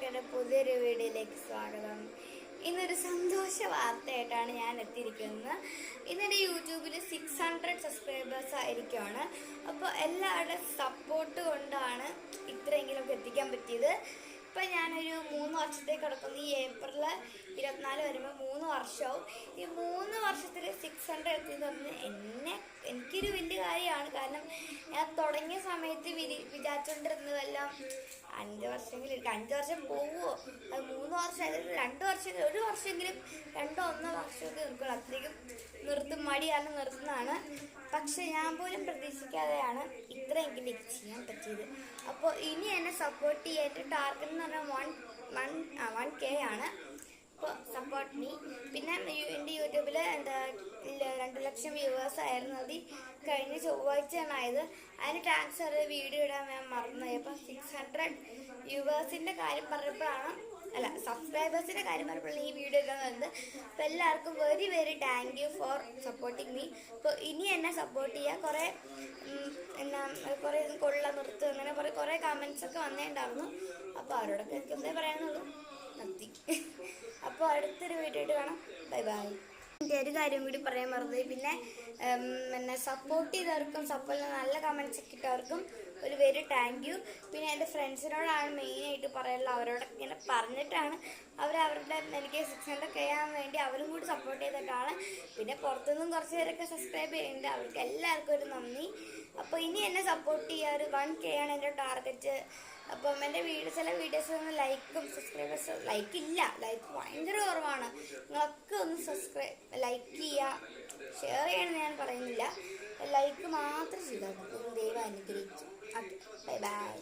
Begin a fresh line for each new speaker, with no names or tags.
എല്ലാവർക്കും പുതിയൊരു വീഡിയോയിലേക്ക് സ്വാഗതം. ഇന്നൊരു സന്തോഷ വാർത്തയായിട്ടാണ് ഞാൻ എത്തിയിരിക്കുന്നത്. ഇന്നെൻ്റെ യൂട്യൂബിൽ 600 സബ്സ്ക്രൈബേഴ്സ് ആയിരിക്കുകയാണ്. അപ്പോൾ എല്ലാവരുടെയും സപ്പോർട്ട് കൊണ്ടാണ് ഇത്രയെങ്കിലും എത്തിക്കാൻ പറ്റിയത്. ഇപ്പം ഞാനൊരു 3 വർഷത്തേക്ക് കിടക്കുന്നു. ഈ ഏപ്രിൽ 24 വരുമ്പോൾ 3 വർഷവും. ഈ 3 വർഷത്തിൽ 600 എത്തിയെന്ന് പറഞ്ഞ് എനിക്കൊരു വലിയ കാര്യമാണ്. കാരണം ഞാൻ തുടങ്ങിയ സമയത്ത് വിചാരിച്ചുകൊണ്ടിരുന്നതെല്ലാം 5 വർഷമെങ്കിലും 5 വർഷം പോവുമോ, അത് 3 വർഷം, അല്ലെങ്കിൽ 2 വർഷം, 1 വർഷമെങ്കിലും 2-1 വർഷമൊക്കെ നിൽക്കുള്ളൂ. അത്രയ്ക്കും മടിയാണ് നിർത്തുന്നതാണ്. പക്ഷെ ഞാൻ പോലും പ്രതീക്ഷിക്കാതെയാണ് ഇത്രയെങ്കിലും ചെയ്യാൻ പറ്റിയത്. അപ്പോൾ ഇനി എന്നെ സപ്പോർട്ട് ചെയ്യാൻ ടാർഗറ്റ് എന്ന് പറഞ്ഞാൽ 1K ആണ്. അപ്പോൾ സപ്പോർട്ട് മീ. പിന്നെ എൻ്റെ യൂട്യൂബിൽ 2 ലക്ഷം വ്യൂവേഴ്സ് ആയിരുന്നത് കഴിഞ്ഞ ചൊവ്വാഴ്ചയാണ് ആയത്. അതിന് താങ്ക്സ് അറിയാം, വീഡിയോ ഇടാൻ ഞാൻ മറന്നുപോയി. അപ്പോൾ 600 വ്യൂവേഴ്സിൻ്റെ കാര്യം പറഞ്ഞപ്പോഴാണ്, സബ്സ്ക്രൈബേഴ്സിൻ്റെ കാര്യം പറഞ്ഞപ്പോഴാണ് ഈ വീഡിയോ ഇടാൻ വരുന്നത്. അപ്പോൾ എല്ലാവർക്കും very very thank you for supporting me. അപ്പോൾ ഇനി എന്നെ സപ്പോർട്ട് ചെയ്യുക. കുറേ നിർത്തും അങ്ങനെ കുറേ കമൻസൊക്കെ വന്നിട്ടുണ്ടായിരുന്നു. അപ്പോൾ അവരോടൊക്കെ എനിക്ക് എന്തേ പറയാനുള്ളൂ, നന്ദി. അപ്പോൾ അടുത്തൊരു വീഡിയോ ആയിട്ട് കാണാം. Bye bye. എൻ്റെ ഒരു കാര്യം കൂടി പറയാൻ മറന്നുപോയി. പിന്നെ സപ്പോർട്ട് ചെയ്തവർക്കും നല്ല കമൻസ് ഒക്കെ ഇട്ടവർക്കും ഒരു വെരി താങ്ക് യു. പിന്നെ എൻ്റെ ഫ്രണ്ട്സിനോടാണ് മെയിനായിട്ട് പറയാനുള്ളത്. അവരോടൊക്കെ ഇങ്ങനെ പറഞ്ഞിട്ടാണ് അവരുടെ എനിക്ക് 600 കഴിയാൻ വേണ്ടി അവരും കൂടി സപ്പോർട്ട് ചെയ്തിട്ടാണ്. പിന്നെ പുറത്തുനിന്നും കുറച്ച് പേരൊക്കെ സബ്സ്ക്രൈബ് ചെയ്യുന്നുണ്ട്. അവർക്ക് എല്ലാവർക്കും ഒരു നന്ദി. അപ്പോൾ ഇനി എന്നെ സപ്പോർട്ട് ചെയ്യുക. ഒരു 1K ആണ് എൻ്റെ ടാർഗറ്റ്. അപ്പം എൻ്റെ ചില വീഡിയോസ് ലൈക്കും സബ്സ്ക്രൈബേഴ്സ് ലൈക്ക് ഭയങ്കര കുറവാണ്. നിങ്ങളൊക്കെ ഒന്ന് ലൈക്ക് ചെയ്യുക, ഷെയർ ചെയ്യണമെന്ന് ഞാൻ പറയുന്നില്ല. ലൈക്ക് മാത്രം ചെയ്താൽ ദൈവം അനുഗ്രഹിക്കും. Okay, bye bye.